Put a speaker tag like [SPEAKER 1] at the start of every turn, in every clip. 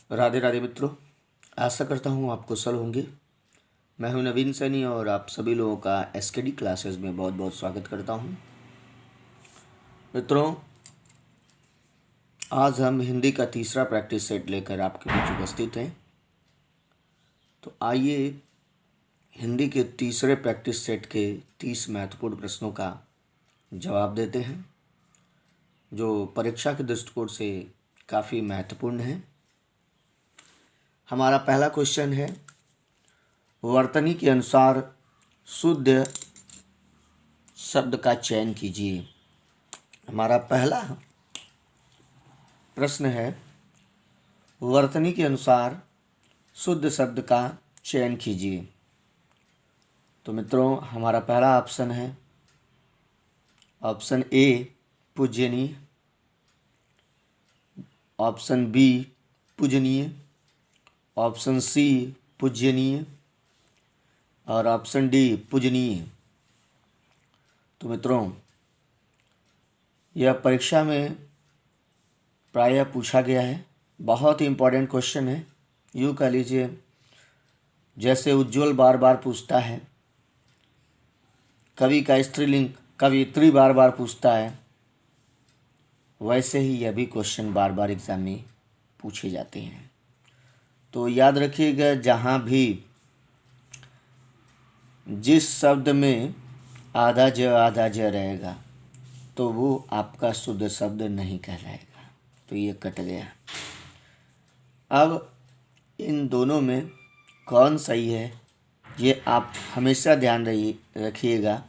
[SPEAKER 1] राधे राधे मित्रों, आशा करता हूँ आप कुशल होंगे। मैं हूँ नवीन सैनी और आप सभी लोगों का एसकेडी क्लासेस में बहुत बहुत स्वागत करता हूँ। मित्रों, आज हम हिंदी का तीसरा प्रैक्टिस सेट लेकर आपके बीच उपस्थित हैं। तो आइए हिंदी के तीसरे प्रैक्टिस सेट के 30 महत्वपूर्ण प्रश्नों का जवाब देते हैं, जो परीक्षा के दृष्टिकोण से काफ़ी महत्वपूर्ण है। हमारा पहला क्वेश्चन है, वर्तनी के अनुसार शुद्ध शब्द का चयन कीजिए। हमारा पहला प्रश्न है, वर्तनी के अनुसार शुद्ध शब्द का चयन कीजिए। तो मित्रों, हमारा पहला ऑप्शन है ऑप्शन ए पूज्यनीय, ऑप्शन बी पूजनीय, ऑप्शन सी पूज्यनीय और ऑप्शन डी पूजनीय। तो मित्रों, यह परीक्षा में प्रायः पूछा गया है, बहुत ही इम्पोर्टेंट क्वेश्चन है। यूँ कह लीजिए, जैसे उज्ज्वल बार बार पूछता है, कवि का स्त्रीलिंग कवियत्री बार बार पूछता है, वैसे ही यह भी क्वेश्चन बार बार एग्जाम में पूछे जाते हैं। तो याद रखिएगा, जहाँ भी जिस शब्द में आधा ज रहेगा तो वो आपका शुद्ध शब्द नहीं कहलाएगा। तो ये कट गया। अब इन दोनों में कौन सही है, ये आप हमेशा ध्यान रखिएगा।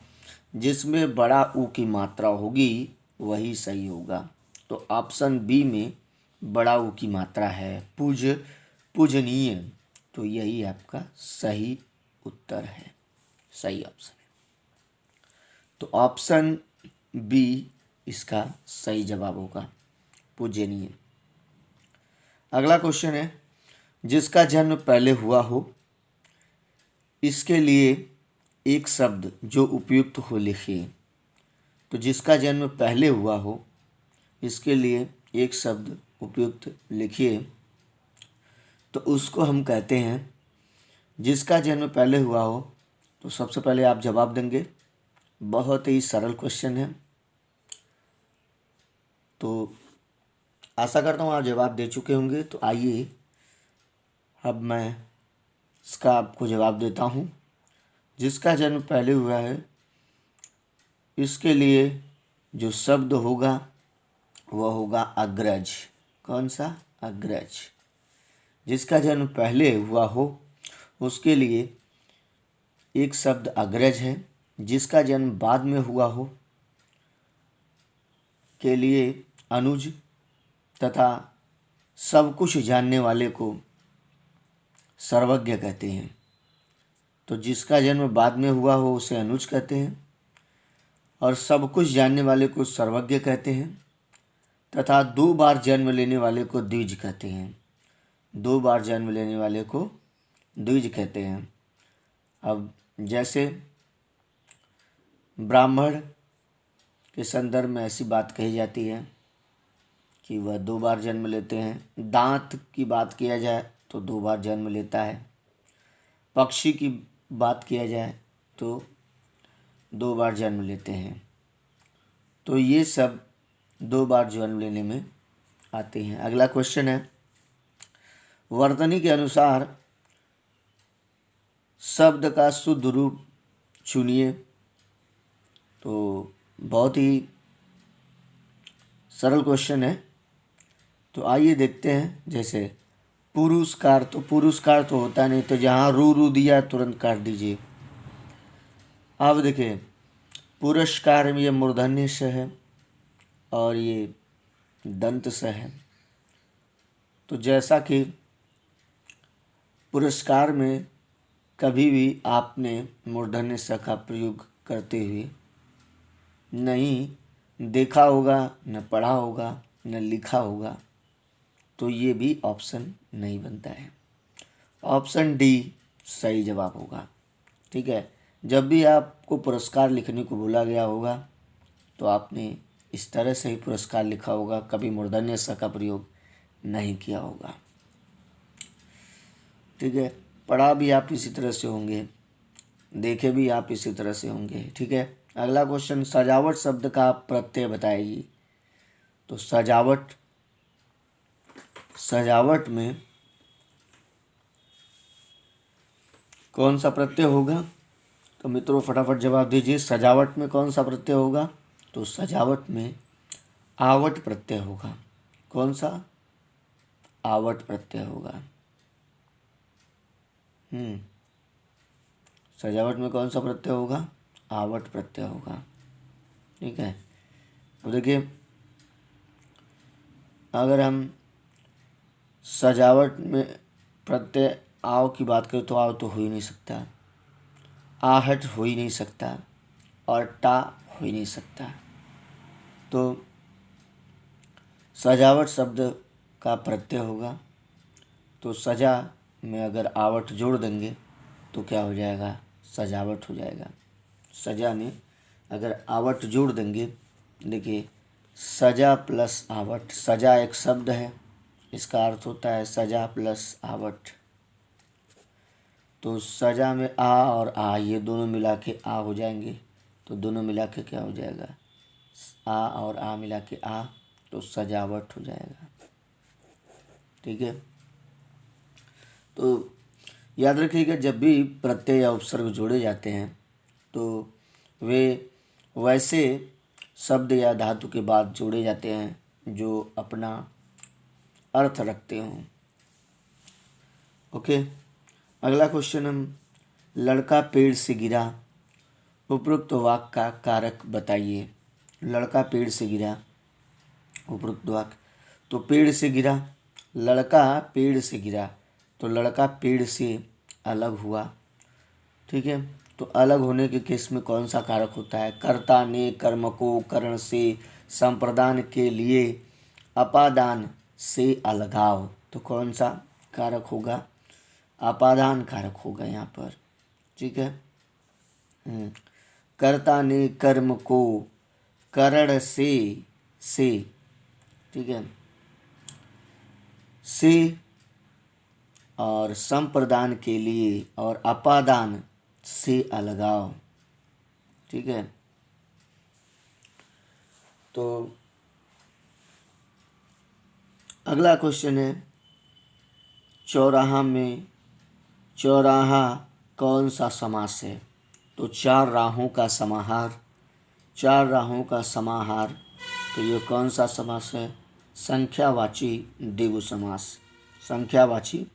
[SPEAKER 1] जिसमें बड़ा ऊ की मात्रा होगी वही सही होगा। तो ऑप्शन बी में बड़ा ऊ की मात्रा है, पूजनीय। तो यही आपका सही उत्तर है, सही ऑप्शन है। तो ऑप्शन बी इसका सही जवाब होगा, पूजनीय। अगला क्वेश्चन है, जिसका जन्म पहले हुआ हो, इसके लिए एक शब्द जो उपयुक्त हो लिखिए। तो जिसका जन्म पहले हुआ हो, इसके लिए एक शब्द उपयुक्त लिखिए। तो उसको हम कहते हैं, जिसका जन्म पहले हुआ हो। तो सबसे पहले आप जवाब देंगे। बहुत ही सरल क्वेश्चन है, तो आशा करता हूँ आप जवाब दे चुके होंगे। तो आइए अब मैं इसका आपको जवाब देता हूँ। जिसका जन्म पहले हुआ है, इसके लिए जो शब्द होगा वह होगा अग्रज। कौन सा? अग्रज। जिसका जन्म पहले हुआ हो उसके लिए एक शब्द अग्रज है। जिसका जन्म बाद में हुआ हो के लिए अनुज तथा सब कुछ जानने वाले को सर्वज्ञ कहते हैं। तो जिसका जन्म बाद में हुआ हो उसे अनुज कहते हैं और सब कुछ जानने वाले को सर्वज्ञ कहते हैं तथा 2 बार जन्म लेने वाले को द्विज कहते हैं। 2 बार जन्म लेने वाले को द्विज कहते हैं। अब जैसे ब्राह्मण के संदर्भ में ऐसी बात कही जाती है कि वह 2 बार जन्म लेते हैं। दांत की बात किया जाए तो 2 बार जन्म लेता है। पक्षी की बात किया जाए तो 2 बार जन्म लेते हैं। तो ये सब 2 बार जन्म लेने में आते हैं। अगला क्वेश्चन है, वर्तनी के अनुसार शब्द का शुद्ध रूप चुनिए। तो बहुत ही सरल क्वेश्चन है, तो आइए देखते हैं। जैसे पुरस्कार, तो पुरस्कार तो होता नहीं, तो जहाँ रू दिया तुरंत काट दीजिए। अब देखिए, पुरस्कार में ये मूर्धन्य स है और ये दंत स है। तो जैसा कि पुरस्कार में कभी भी आपने मूर्धन्य स का प्रयोग करते हुए नहीं देखा होगा, न पढ़ा होगा, न लिखा होगा, तो ये भी ऑप्शन नहीं बनता है। ऑप्शन डी सही जवाब होगा। ठीक है, जब भी आपको पुरस्कार लिखने को बोला गया होगा तो आपने इस तरह से ही पुरस्कार लिखा होगा, कभी मूर्धन्य स का प्रयोग नहीं किया होगा। ठीक है, पढ़ा भी आप इसी तरह से होंगे, देखे भी आप इसी तरह से होंगे। ठीक है, अगला क्वेश्चन, सजावट शब्द का प्रत्यय बताइए। तो सजावट, सजावट में कौन सा प्रत्यय होगा? तो मित्रों फटाफट जवाब दीजिए, सजावट में कौन सा प्रत्यय होगा? तो सजावट में आवट प्रत्यय होगा। कौन सा? आवट प्रत्यय होगा। सजावट में कौन सा प्रत्यय होगा? आवट प्रत्यय होगा। ठीक है, अब देखिए, अगर हम सजावट में प्रत्यय आव की बात करें तो आव तो हो ही नहीं सकता, आहट हो ही नहीं सकता, और टा हो ही नहीं सकता। तो सजावट शब्द का प्रत्यय होगा। तो सजा में अगर आवट जोड़ देंगे तो क्या हो जाएगा? सजावट हो जाएगा। सजा में अगर आवट जोड़ देंगे, देखिए सजा प्लस आवट, सजा एक शब्द है, इसका अर्थ होता है सजा प्लस आवट। तो सजा में आ और आ, ये दोनों मिला के आ हो जाएंगे। तो दोनों मिला के क्या हो जाएगा? आ और आ मिला के आ, तो सजावट हो जाएगा। ठीक है, तो याद रखिएगा, जब भी प्रत्यय या उपसर्ग जोड़े जाते हैं तो वे वैसे शब्द या धातु के बाद जोड़े जाते हैं जो अपना अर्थ रखते हों। ओके, अगला क्वेश्चन, हम लड़का पेड़ से गिरा, उपरोक्त वाक्य का कारक बताइए। लड़का पेड़ से गिरा, उपरोक्त वाक्य, तो पेड़ से गिरा, लड़का पेड़ से गिरा, तो लड़का पेड़ से अलग हुआ। ठीक है, तो अलग होने के केस में कौन सा कारक होता है? कर्ता ने कर्म को करण से संप्रदान के लिए अपादान से अलगाव, तो कौन सा कारक होगा? अपादान कारक होगा यहाँ पर। ठीक है, कर्ता ने कर्म को करण से, ठीक है, से और संप्रदान के लिए और अपादान से अलगाव। ठीक है, तो अगला क्वेश्चन है, चौराहा में चौराहा कौन सा समास है? तो चार राहों का समाहार, चार राहों का समाहार, तो ये कौन सा समास है? संख्यावाची द्विगु समास, संख्यावाची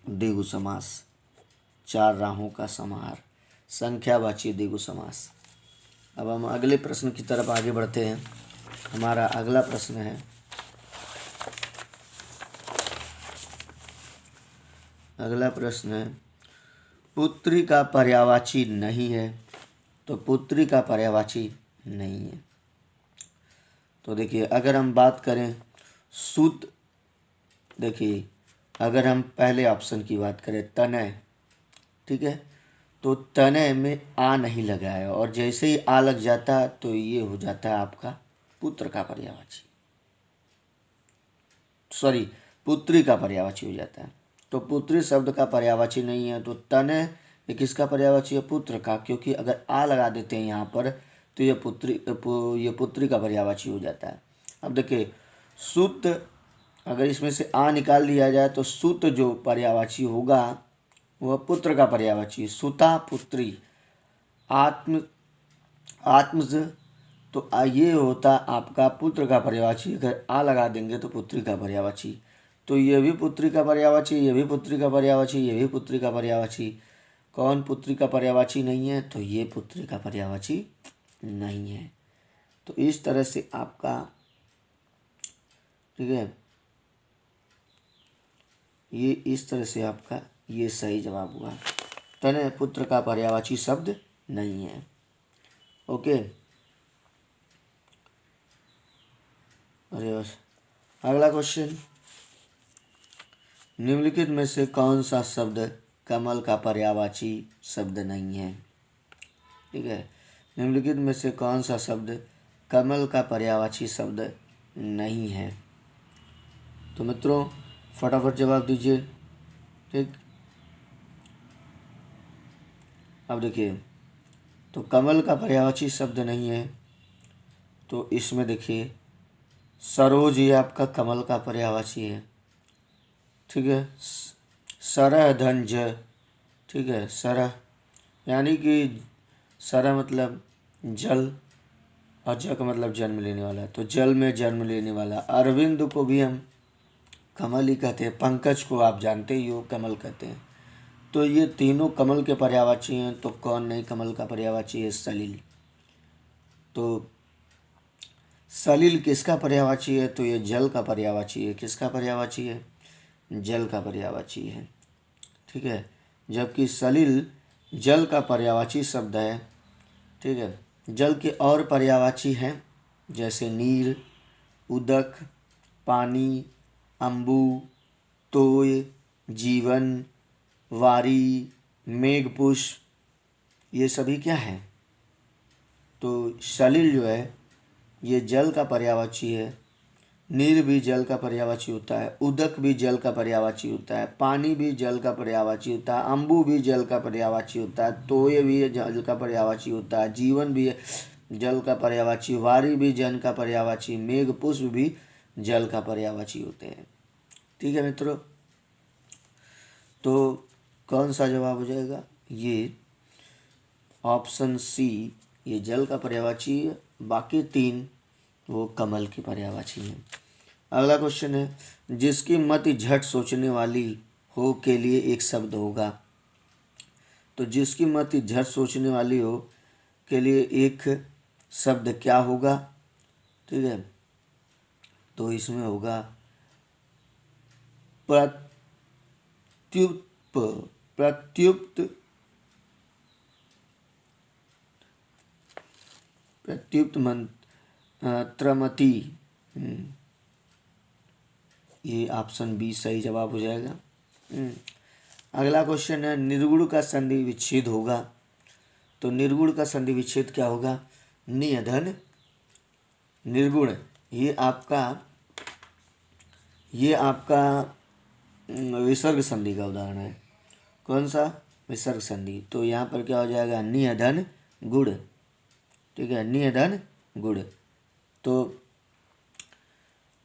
[SPEAKER 1] द्विगु समास, चार राहों का समाहार, संख्यावाची द्विगु समास। अब हम अगले प्रश्न की तरफ आगे बढ़ते हैं। हमारा अगला प्रश्न है, अगला प्रश्न है, पुत्री का पर्यायवाची नहीं है। तो पुत्री का पर्यायवाची नहीं है। तो देखिए, अगर हम बात करें सुत, देखिए अगर हम पहले ऑप्शन की बात करें तनय, ठीक है, तो तनय में आ नहीं लगा है, और जैसे ही आ लग जाता है तो ये हो जाता है आपका पुत्र का पर्यायवाची, सॉरी पुत्री का पर्यायवाची हो जाता है। तो पुत्री शब्द का पर्यायवाची नहीं है, तो तनय ये किसका पर्यायवाची है? पुत्र का, क्योंकि अगर आ लगा देते हैं यहाँ पर तो ये पुत्री का पर्यायवाची हो जाता है। अब देखिए, सुत, अगर इसमें से आ निकाल दिया जाए तो सुत जो पर्यायवाची होगा वह पुत्र का पर्यायवाची, सुता पुत्री, आत्मज, तो ये होता आपका पुत्र का पर्यायवाची। अगर आ लगा देंगे तो पुत्री का पर्यायवाची, तो ये भी पुत्री का पर्यायवाची, ये भी पुत्री का पर्यायवाची, ये भी पुत्री का पर्यायवाची। कौन पुत्री का पर्यायवाची नहीं है? तो ये पुत्री का पर्यायवाची नहीं है। तो इस तरह से आपका, ठीक है, ये इस तरह से आपका ये सही जवाब हुआ। तनय पुत्र का पर्यायवाची शब्द नहीं है। ओके, अगला क्वेश्चन, निम्नलिखित में से कौन सा शब्द कमल का पर्यायवाची शब्द नहीं है? ठीक है, निम्नलिखित में से कौन सा शब्द कमल का पर्यायवाची शब्द नहीं है? तो मित्रों फटाफट जवाब दीजिए। ठीक, अब देखिए, तो कमल का पर्यायवाची शब्द नहीं है, तो इसमें देखिए सरोज ये आपका कमल का पर्यायवाची है। ठीक है, सरह धन ज, ठीक है, सरह यानी कि सरह मतलब जल और ज का मतलब जन्म लेने वाला, तो जल में जन्म लेने वाला। अरविंद को भी हम कमल ही कहते हैं, पंकज को आप जानते ही हो कमल कहते हैं। तो ये तीनों कमल के पर्यायवाची हैं, तो कौन नहीं कमल का पर्यायवाची है? सलिल। तो सलिल किसका पर्यायवाची है? तो ये जल का पर्यायवाची है। किसका पर्यायवाची है? जल का पर्यायवाची है। ठीक है, जबकि सलिल जल का पर्यायवाची शब्द है। ठीक है, जल के और पर्यायवाची हैं जैसे नीर, उदक, पानी, अम्बु, तोय, जीवन, वारी, मेघपुष्प, ये सभी क्या हैं? तो सलिल जो है ये जल का पर्यायवाची है। नीर भी जल का पर्यायवाची होता है, उदक भी जल का पर्यायवाची होता है, पानी भी जल का पर्यायवाची होता है, अम्बु भी जल का पर्यायवाची होता है, तोय भी जल का पर्यायवाची होता है, जीवन भी जल का पर्यायवाची, वारी भी जल का पर्यायवाची, मेघ पुष्प भी जल का पर्यायवाची होते हैं। ठीक है मित्रों, तो कौन सा जवाब हो जाएगा? ये ऑप्शन सी, ये जल का पर्यायवाची है, बाकी तीन वो कमल की पर्यायवाची हैं। अगला क्वेश्चन है, जिसकी मति झट सोचने वाली हो के लिए एक शब्द होगा। तो जिसकी मति झट सोचने वाली हो के लिए एक शब्द क्या होगा? ठीक है, तो इसमें होगा प्रत्युक्त मंत्रमति। ये ऑप्शन बी सही जवाब हो जाएगा। अगला क्वेश्चन है, निर्गुण का संधि विच्छेद होगा। तो निर्गुण का संधि विच्छेद क्या होगा? निधन निर्गुण, ये आपका विसर्ग संधि का उदाहरण है। कौन सा? विसर्ग संधि। तो यहाँ पर क्या हो जाएगा? निधन गुण। ठीक है, निधन गुण। तो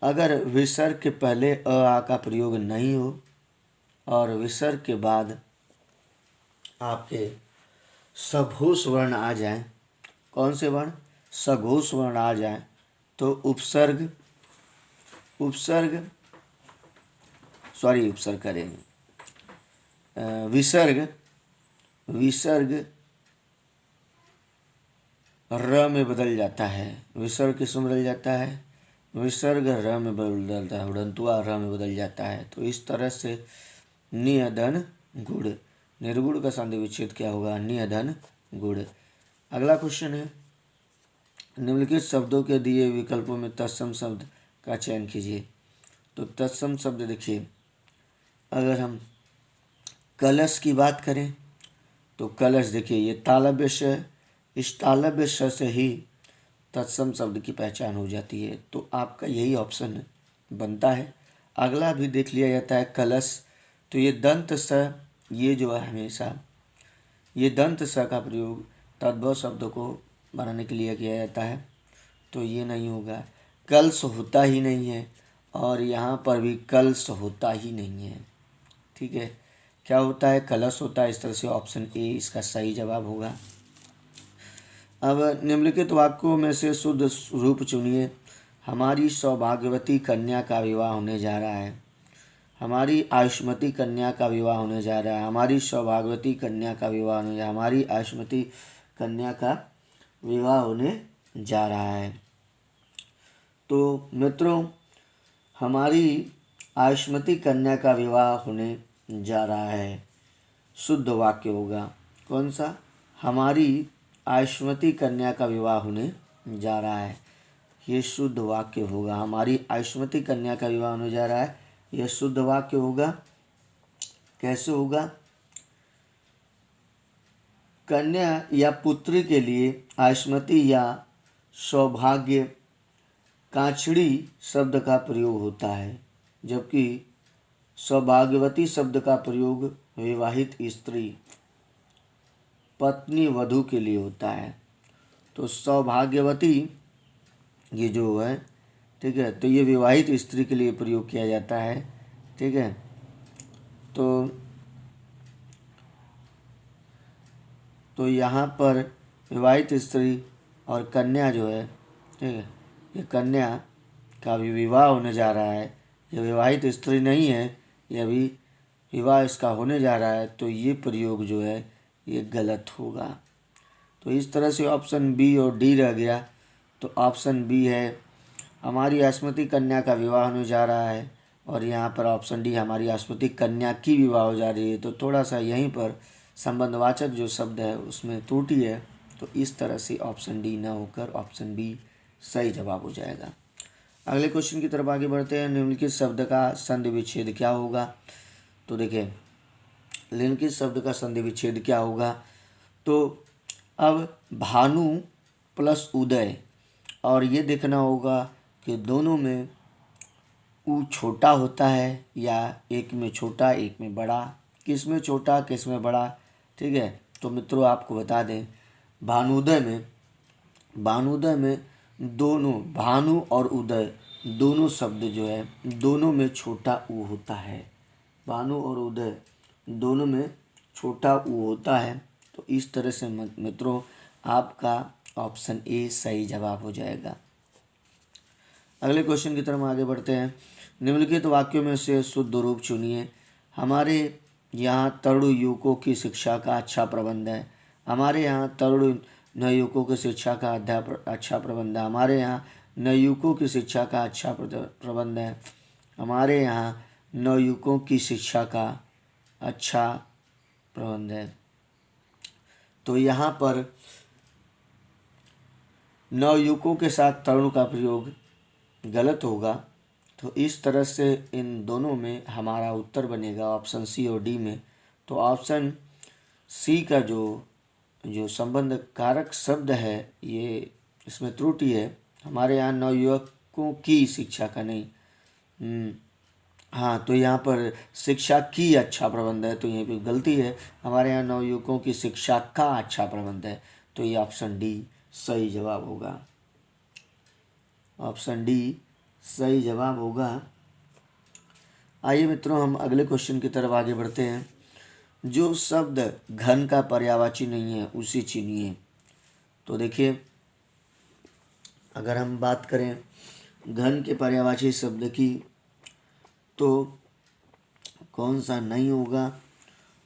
[SPEAKER 1] अगर विसर्ग के पहले अ आ का प्रयोग नहीं हो और विसर्ग के बाद आपके सघोष वर्ण आ जाए, कौन से वर्ण? सघोष वर्ण आ जाए, तो उपसर्ग करेंगे, विसर्ग र में बदल जाता है। विसर्ग किस में बदल जाता है? विसर्ग र में बदल जाता है, उड़ंतुआ र में बदल जाता है। तो इस तरह से निधन गुण, निर्गुण का संधि विच्छेद क्या होगा? निधन गुण। अगला क्वेश्चन है, निम्नलिखित शब्दों के दिए विकल्पों में तत्सम शब्द का चयन कीजिए। तो तत्सम शब्द देखिए, अगर हम कलश की बात करें तो कलश देखिए ये तालव्य श है, इस तालव्य श से ही तत्सम शब्द की पहचान हो जाती है। तो आपका यही ऑप्शन बनता है। अगला भी देख लिया जाता है कलश, तो ये दंत स, ये जो है हमेशा ये दंत स का प्रयोग तद्भव शब्दों को बनाने के लिए किया जाता है, तो ये नहीं होगा। कलश होता ही नहीं है और यहाँ पर भी कलश होता ही नहीं है। ठीक है, क्या होता है? कलश होता है। इस तरह से ऑप्शन ए इसका सही जवाब होगा। अब निम्नलिखित वाक्यों में से शुद्ध रूप चुनिए। हमारी सौभाग्यवती कन्या का विवाह होने जा रहा है। हमारी आयुष्मती कन्या का विवाह होने जा रहा है। हमारी सौभाग्यवती कन्या का विवाह होने जा हमारी आयुष्मती कन्या का विवाह होने जा रहा है। तो मित्रों, हमारी आयुष्मती कन्या का विवाह होने जा रहा है, शुद्ध वाक्य होगा कौन सा? हमारी आयुष्मती कन्या का विवाह होने जा रहा है, ये शुद्ध वाक्य होगा। हमारी आयुष्मती कन्या का विवाह होने जा रहा है, यह शुद्ध वाक्य होगा। कैसे होगा? कन्या या पुत्री के लिए आयुष्मती या सौभाग्य कांचड़ी शब्द का प्रयोग होता है, जबकि सौभाग्यवती शब्द का प्रयोग विवाहित स्त्री पत्नी वधू के लिए होता है। तो सौभाग्यवती ये जो है, ठीक है, तो ये विवाहित स्त्री के लिए प्रयोग किया जाता है। ठीक है, तो यहाँ पर विवाहित स्त्री और कन्या जो है, ठीक है, ये कन्या का भी विवाह होने जा रहा है, ये विवाहित स्त्री नहीं है, ये अभी विवाह इसका होने जा रहा है, तो ये प्रयोग जो है ये गलत होगा। तो इस तरह से ऑप्शन बी और डी रह गया। तो ऑप्शन बी है हमारी स्मृति कन्या का विवाह होने जा रहा है, और यहाँ पर ऑप्शन डी हमारी स्मृति कन्या की विवाह हो जा रही है। तो थोड़ा सा यहीं पर संबंधवाचक जो शब्द है उसमें त्रुटि है, तो इस तरह से ऑप्शन डी न होकर ऑप्शन बी सही जवाब हो जाएगा। अगले क्वेश्चन की तरफ आगे बढ़ते हैं। निम्नलिखित शब्द का संधि विच्छेद क्या होगा? तो देखिए, निम्नलिखित शब्द का संधि विच्छेद क्या होगा? तो अब भानु प्लस उदय, और ये देखना होगा कि दोनों में ऊ छोटा होता है या एक में छोटा एक में बड़ा, किस में छोटा किस में बड़ा। ठीक है, तो मित्रों आपको बता दें, भानुदय में दोनों भानु और उदय दोनों शब्द जो है दोनों में छोटा ऊ होता है। भानु और उदय दोनों में छोटा ऊ होता है। तो इस तरह से मित्रों आपका ऑप्शन ए सही जवाब हो जाएगा। अगले क्वेश्चन की तरफ आगे बढ़ते हैं। निम्नलिखित वाक्यों में से शुद्ध रूप चुनिए। हमारे यहाँ तरुण युवकों की शिक्षा का अच्छा प्रबंध है। हमारे यहाँ तरुण नवयुवकों की शिक्षा का अच्छा प्रबंध है। हमारे यहाँ नवयुवकों की शिक्षा का अच्छा प्रबंध है। हमारे यहाँ नवयुवकों की शिक्षा का अच्छा प्रबंध है। तो यहाँ पर नवयुवकों के साथ तरुण का प्रयोग गलत होगा। तो इस तरह से इन दोनों में हमारा उत्तर बनेगा ऑप्शन सी और डी में। तो ऑप्शन सी का जो संबंध कारक शब्द है ये इसमें त्रुटि है। हमारे यहाँ नवयुवकों की शिक्षा का नहीं, हाँ, तो यहाँ पर शिक्षा की अच्छा प्रबंध है, तो यहाँ पे गलती है। हमारे यहाँ नवयुवकों की शिक्षा का अच्छा प्रबंध है, तो ये ऑप्शन डी सही जवाब होगा। ऑप्शन डी सही जवाब होगा। आइए मित्रों हम अगले क्वेश्चन की तरफ आगे बढ़ते हैं। जो शब्द घन का पर्यायवाची नहीं है उसे चुनिए। तो देखिए, अगर हम बात करें घन के पर्यायवाची शब्द की, तो कौन सा नहीं होगा?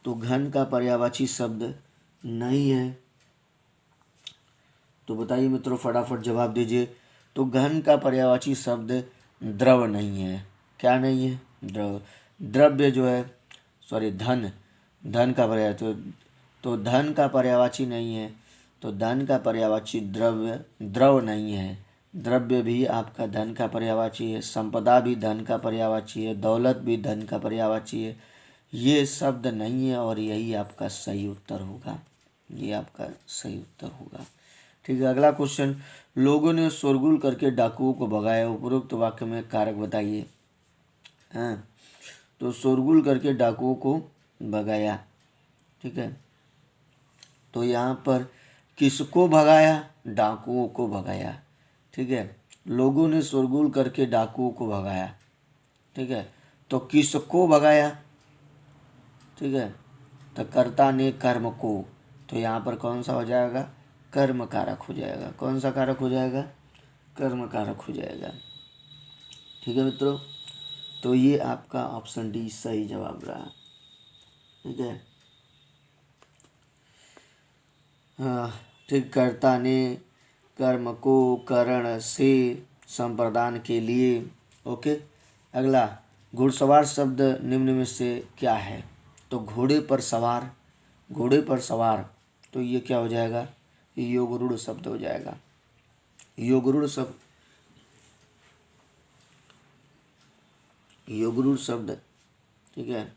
[SPEAKER 1] तो घन का पर्यायवाची शब्द नहीं है। तो बताइए मित्रों, फटाफट जवाब दीजिए। तो घन का पर्यायवाची शब्द द्रव नहीं है। क्या नहीं है? द्रव। द्रव्य जो है, सॉरी, धन का पर्याय, तो धन का पर्यायवाची नहीं है। तो धन का पर्यायवाची द्रव नहीं है। द्रव्य भी आपका धन का पर्यायवाची है, संपदा भी धन का पर्यायवाची है, दौलत भी धन का पर्यायवाची है। ये शब्द नहीं है और यही आपका सही उत्तर होगा। ये आपका सही उत्तर होगा। ठीक है, अगला क्वेश्चन। लोगों ने शोरगुल करके डाकुओं को भगाया। उपरोक्त वाक्य में कारक बताइए। हाँ, तो शोरगुल करके डाकुओं को भगाया। ठीक है, तो यहाँ पर किसको भगाया? डाकुओं को भगाया। ठीक है, लोगों ने शोरगुल करके डाकुओं को भगाया। ठीक है, तो किसको भगाया? ठीक है, तो कर्ता ने कर्म को, तो यहाँ पर कौन सा हो जाएगा? कर्म कारक हो जाएगा। कौन सा कारक हो जाएगा? कर्म कारक हो जाएगा। ठीक है मित्रों, तो ये आपका ऑप्शन डी सही जवाब रहा। ठीक है, हाँ, ठीक, कर्ता ने कर्म को करण से संप्रदान के लिए। ओके, अगला, घुड़सवार शब्द निम्न में से क्या है? तो घोड़े पर सवार, तो ये क्या हो जाएगा? योगरूढ़ शब्द हो जाएगा। योगरूढ़ शब्द, ठीक है,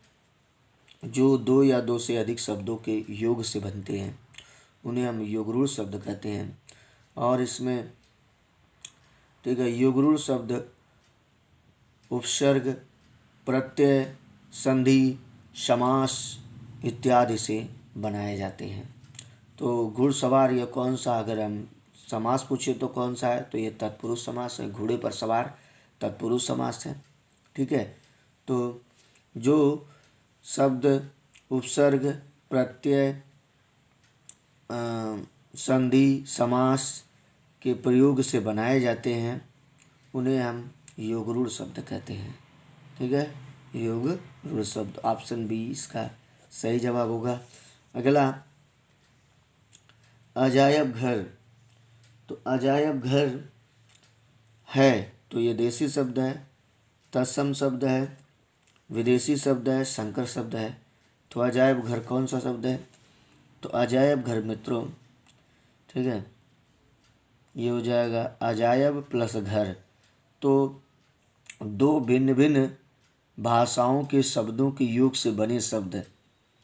[SPEAKER 1] जो दो या दो से अधिक शब्दों के योग से बनते हैं उन्हें हम योगरूढ़ शब्द कहते हैं। और इसमें, ठीक है, योगरूढ़ शब्द उपसर्ग, प्रत्यय, संधि, समास इत्यादि से बनाए जाते हैं। तो घुड़सवार ये कौन सा, अगर हम समास पूछे तो कौन सा है, तो ये तत्पुरुष समास है। घोड़े पर सवार तत्पुरुष समास है। ठीक है। तो जो शब्द उपसर्ग प्रत्यय संधि समास के प्रयोग से बनाए जाते हैं उन्हें हम योगरूढ़ शब्द कहते हैं। ठीक है, योगरूढ़ शब्द। ऑप्शन बी इसका सही जवाब होगा। अगला अजायब घर। तो अजायब घर है तो ये देसी शब्द है, तत्सम शब्द है, विदेशी शब्द है, संकर शब्द है। तो अजायब घर कौन सा शब्द है? तो अजायब घर मित्रों, ठीक है, ये हो जाएगा अजायब प्लस घर। तो दो भिन्न भिन्न भाषाओं के शब्दों के योग से बने शब्द,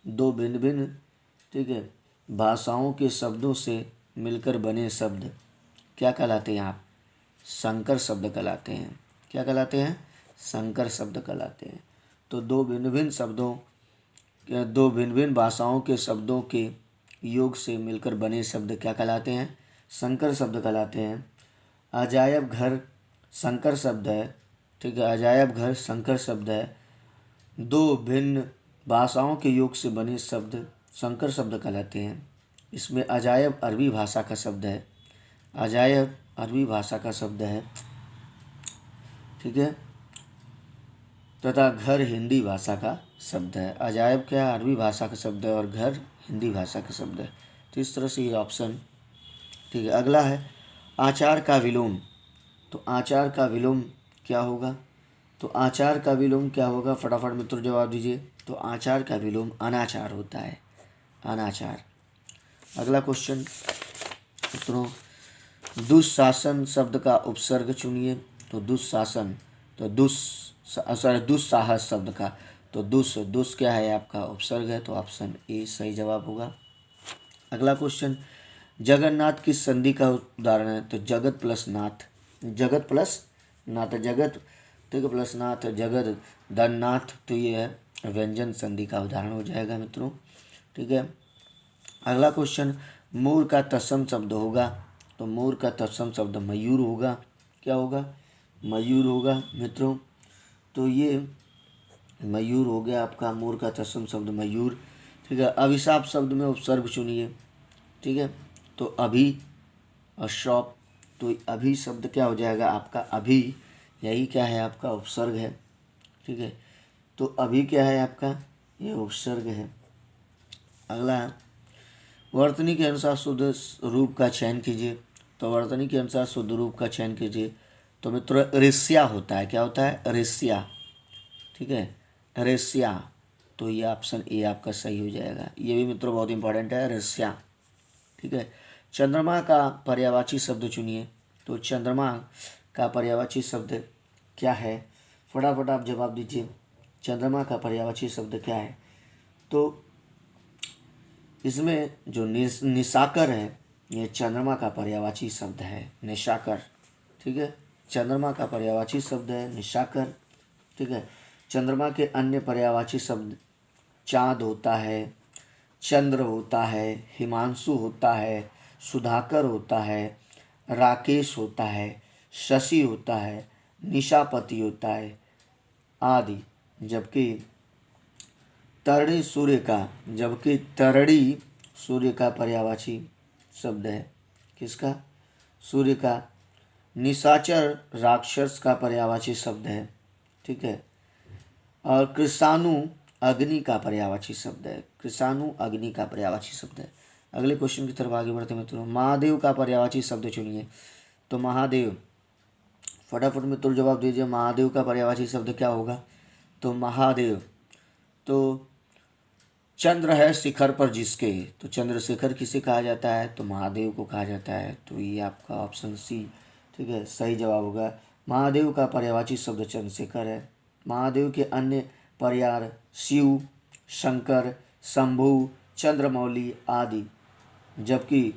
[SPEAKER 1] दो भिन्न भिन्न, ठीक है, भाषाओं के शब्दों से मिलकर बने शब्द क्या कहलाते हैं? आप संकर शब्द कहलाते हैं। क्या कहलाते हैं? संकर शब्द कहलाते हैं। तो दो भिन्न भिन्न शब्दों, दो भिन्न भिन्न भाषाओं के शब्दों के योग से मिलकर बने शब्द क्या कहलाते हैं? संकर शब्द कहलाते हैं। अजायब घर संकर शब्द है। ठीक है, अजायब घर संकर शब्द है। दो भिन्न भाषाओं के योग से बने शब्द संकर शब्द कहलाते हैं। इसमें अजायब अरबी भाषा का शब्द है। अजायब अरबी भाषा का शब्द है। ठीक है, तथा घर हिंदी भाषा का शब्द है। अजायब क्या अरबी भाषा का शब्द है और घर हिंदी भाषा का शब्द है। तो इस तरह से ये ऑप्शन, ठीक है। अगला है आचार का विलोम। तो आचार का विलोम क्या होगा? तो आचार का विलोम क्या होगा? फटाफट मित्रों जवाब दीजिए। तो आचार का विलोम अनाचार होता है, अनाचार। अगला क्वेश्चन मित्रों, दुशासन शब्द का उपसर्ग चुनिए। तो दुशासन, तो दुस्साहस शब्द का, तो दुस क्या है? आपका उपसर्ग है। तो ऑप्शन ए सही जवाब होगा। अगला क्वेश्चन, जगन्नाथ किस संधि का उदाहरण है? तो जगत प्लस नाथ, जगत प्लस नाथ, जगत ठीक प्लस नाथ, जगत दन्नाथ। तो ये है व्यंजन संधि का उदाहरण हो जाएगा मित्रों। ठीक है। अगला क्वेश्चन, मोर का तत्सम शब्द होगा। तो मोर का तत्सम शब्द मयूर होगा। क्या होगा? मयूर होगा मित्रों। तो ये मयूर हो गया आपका, मोर का तत्सम शब्द मयूर। ठीक है। अभिशाप शब्द में उपसर्ग चुनिए। ठीक है, तो अभी और शॉप, तो अभी शब्द क्या हो जाएगा आपका? अभी, यही क्या है आपका? उपसर्ग है। ठीक है, तो अभी क्या है आपका? ये उपसर्ग है। अगला, वर्तनी के अनुसार शुद्ध रूप का चयन कीजिए। तो वर्तनी के अनुसार शुद्ध रूप का चयन कीजिए। तो मित्रों ऋष्या होता है। क्या होता है? ऋष्या। ठीक है, ऋष्या। तो ये ऑप्शन ए आपका सही हो जाएगा। ये भी मित्रों बहुत इंपॉर्टेंट है, ऋष्या। ठीक है। चंद्रमा का पर्यायवाची शब्द चुनिए। तो चंद्रमा का पर्यायवाची शब्द क्या है? फटाफट आप जवाब दीजिए। चंद्रमा का पर्यायवाची शब्द क्या है? तो इसमें जो निशाकर है, ये चंद्रमा का पर्यायवाची शब्द है, निशाकर। ठीक है, चंद्रमा का पर्यायवाची शब्द है निशाकर। ठीक है। चंद्रमा के अन्य पर्यायवाची शब्द चाँद होता है, चंद्र होता है, हिमांशु होता है, सुधाकर होता है, राकेश होता है, शशि होता है, निशापति होता है आदि। जबकि तरणी सूर्य का पर्यायवाची शब्द है। किसका? सूर्य का। निशाचर राक्षस का पर्यायवाची शब्द है। ठीक है। और कृषाणु अग्नि का पर्यायवाची शब्द है। कृषाणु अग्नि का पर्यायवाची शब्द है। अगले क्वेश्चन की तरफ आगे बढ़ते मित्रों, महादेव का पर्यायवाची शब्द चुनिए। तो महादेव, फटाफट मित्रों जवाब दीजिए। महादेव का पर्यायवाची शब्द क्या होगा? तो महादेव, तो चंद्र है शिखर पर जिसके, तो चंद्रशेखर किसे कहा जाता है? तो महादेव को कहा जाता है। तो ये आपका ऑप्शन सी, ठीक है, सही जवाब होगा। महादेव का पर्यायवाची शब्द चंद्रशेखर है। महादेव के अन्य पर्याय शिव, शंकर, शंभु, चंद्रमौली आदि। जबकि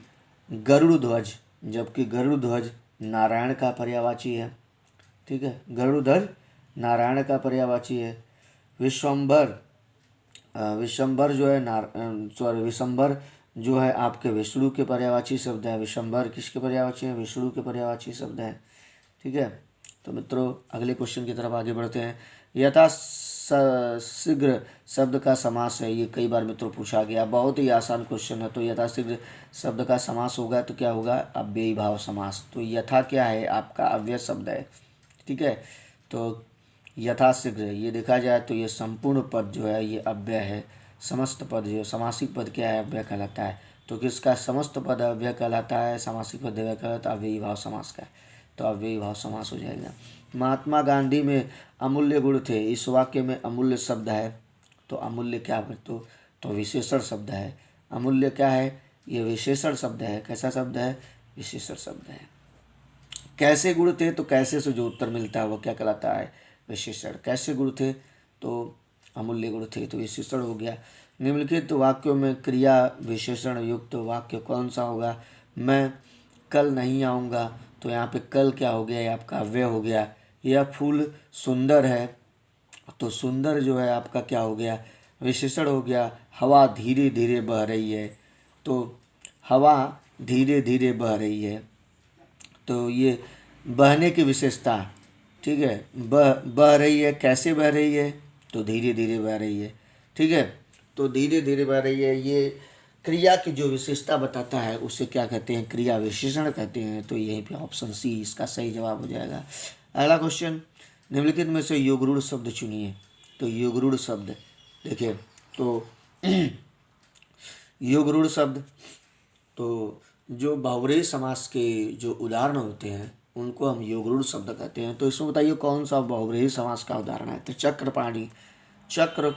[SPEAKER 1] गरुड़ ध्वज नारायण का पर्यायवाची है। ठीक है, गरुड़ ध्वज नारायण का पर्यायवाची है। विश्वंभर जो है विश्वंभर जो है आपके विष्णु के पर्यायवाची शब्द है। विशंभर किसके पर्यायवाची है? विष्णु के पर्यायवाची शब्द है। ठीक है, तो मित्रों अगले क्वेश्चन की तरफ आगे बढ़ते हैं। यथा शीघ्र शब्द का समास है, ये कई बार मित्रों पूछा गया, बहुत ही आसान क्वेश्चन है। तो यथा शीघ्र शब्द का समास होगा तो क्या होगा? अव्ययी भाव समास। तो यथा क्या है? आपका अव्यय शब्द है। ठीक है, तो यथाशीघ्र ये देखा जाए तो ये संपूर्ण पद जो है ये अव्यय है। समस्त पद जो समासिक पद क्या है? अव्यय कहलाता है। तो किसका समस्त पद अव्यय कहलाता है? समासिक पद अव्यय कहलाता है, अव्ययी भाव समास का है। तो अव्ययी भाव समास हो जाएगा। महात्मा गांधी में अमूल्य गुण थे, इस वाक्य में अमूल्य शब्द है। तो अमूल्य क्या है? तो विशेषण शब्द है। अमूल्य क्या है? ये विशेषण शब्द है। कैसा शब्द है? विशेषण शब्द है। कैसे गुण थे? तो कैसे से जो उत्तर मिलता है वो क्या कहलाता है? विशेषण। कैसे गुण थे? तो अमूल्य गुण थे, तो विशेषण हो गया। निम्नलिखित वाक्यों में क्रिया विशेषण युक्त वाक्य कौन सा होगा? मैं कल नहीं आऊँगा, तो यहाँ पे कल क्या हो गया? ये आपका अव्यय हो गया। यह फूल सुंदर है, तो सुंदर जो है आपका क्या हो गया? विशेषण हो गया। हवा धीरे धीरे बह रही है, तो हवा धीरे धीरे बह रही है, तो ये बहने की विशेषता। ठीक है, बह रही है। कैसे बह रही है? तो धीरे धीरे बह रही है। ठीक है, तो धीरे धीरे बह रही है, ये क्रिया की जो विशेषता बताता है उसे क्या कहते हैं? क्रिया विशेषण कहते हैं। तो यहीं पे ऑप्शन सी इसका सही जवाब हो जाएगा। अगला क्वेश्चन, निम्नलिखित में से योगरूढ़ शब्द चुनिए। तो योगरूढ़ शब्द देखिए, तो योगरूढ़ शब्द, तो जो बहुव्रीहि समास के जो उदाहरण होते हैं उनको हम योगरूढ़ शब्द कहते हैं। तो इसमें बताइए कौन सा बहुव्रीहि समास का उदाहरण है? तो चक्रपाणी, चक्र,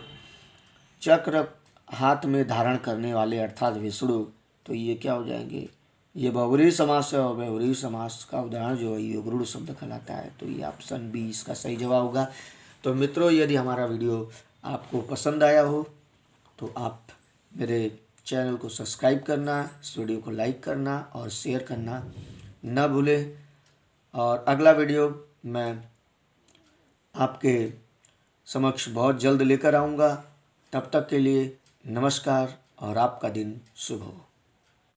[SPEAKER 1] चक्र हाथ में धारण करने वाले अर्थात विष्णु, तो ये क्या हो जाएंगे? ये बहुव्रीहि समास है, और बहुव्रीहि समास का उदाहरण जो है योगरूढ़ शब्द कहलाता है। तो ये ऑप्शन बी इसका सही जवाब होगा। तो मित्रों यदि हमारा वीडियो आपको पसंद आया हो तो आप मेरे चैनल को सब्सक्राइब करना, इस वीडियो को लाइक करना और शेयर करना न भूलें। और अगला वीडियो मैं आपके समक्ष बहुत जल्द लेकर आऊँगा। तब तक के लिए नमस्कार और आपका दिन शुभ हो।